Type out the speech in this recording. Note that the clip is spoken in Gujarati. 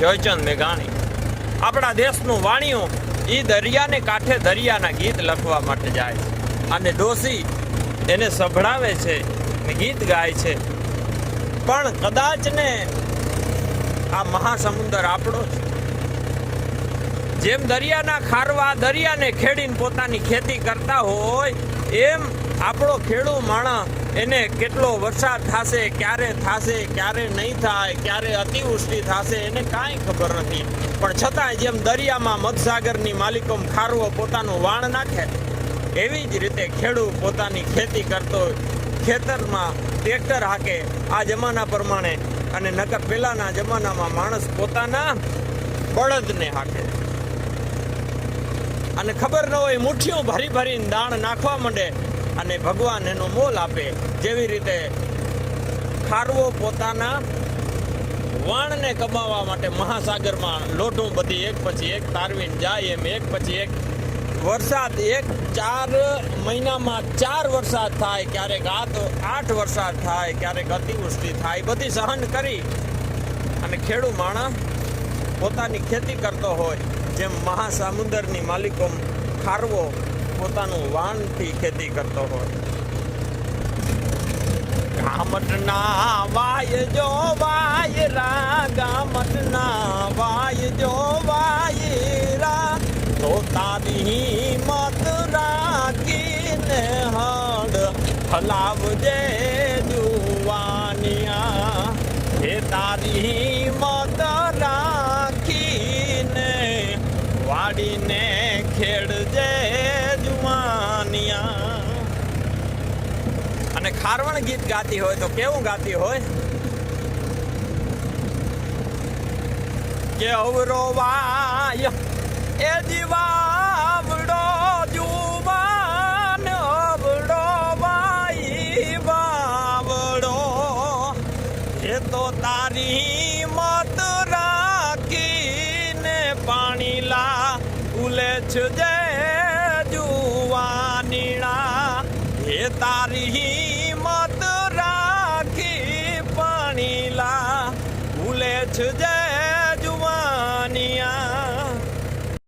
જોયચંદ મેઘાણી આપણા દેશનું વાણિયું એ દરિયાને કાંઠે દરિયાના ગીત લખવા માટે જાય છે અને ડોસી એને સંભળાવે છે ને ગીત ગાય છે. પણ કદાચ ને આ મહાસમુદ્ર આપણો છે. જેમ દરિયાના ખારવા દરિયાને ખેડીને પોતાની ખેતી કરતા હોય એમ આપણો ખેડૂ માણસ એને કેટલો વરસાદ થશે, ક્યારે થશે, ક્યારે નહીં થાય, ક્યારે અતિવૃષ્ટિ થશે એને કાંઈ ખબર નથી. પણ છતાંય જેમ દરિયામાં મધસાગરની માલિકો ખારવો પોતાનું વાણ નાખે એવી જ રીતે ખેડૂત પોતાની ખેતી કરતો હોય. ખેતરમાં ટ્રેક્ટર હાકે આ જમાના પ્રમાણે, અને નકર પહેલાના જમાનામાં માણસ પોતાના બળદને હાકે અને ખબર ન હોય મુઠ્ઠીઓ ભરી ભરીને દાણ નાખવા માંડે અને ભગવાન એનો મોલ આપે. જેવી રીતે ખારવો પોતાના વાણને કમાવા માટે મહાસાગરમાં લોઢું બધી એક પછી એક તારવીને જાય એમ એક પછી એક વરસાદ 4 મહિનામાં 4 વરસાદ થાય, ક્યારેક 8 વરસાદ થાય, ક્યારેક અતિવૃષ્ટિ થાય, બધી સહન કરી અને ખેડૂત માણસ પોતાની ખેતી કરતો હોય. જેમ મહાસામુદ્રની માલિકો ખારવો પોતાનું વાણથી ખેતી કરતો હોય. ગામટના વાય જો વાયરા, ગામટના વાય જો વાયરા, તો તારી મત રાખીને હડ હલાવજે જુવાનિયા. હે તારી મત રાખીને વાડીને ખેડજે જુવાનિયા. અને ખારવણ ગીત ગાતી હોય તો કેવું ગાતી હોય કે અવરો વાય એ જીવાવડો જુવાન, અવડો વાઈ વાવડો, એ તો તારી મત રાખીને પાણી લા ઉલેછ જે જુવાનીણા. એ તારી મત રાખી પાણી લા ઉલેછ જે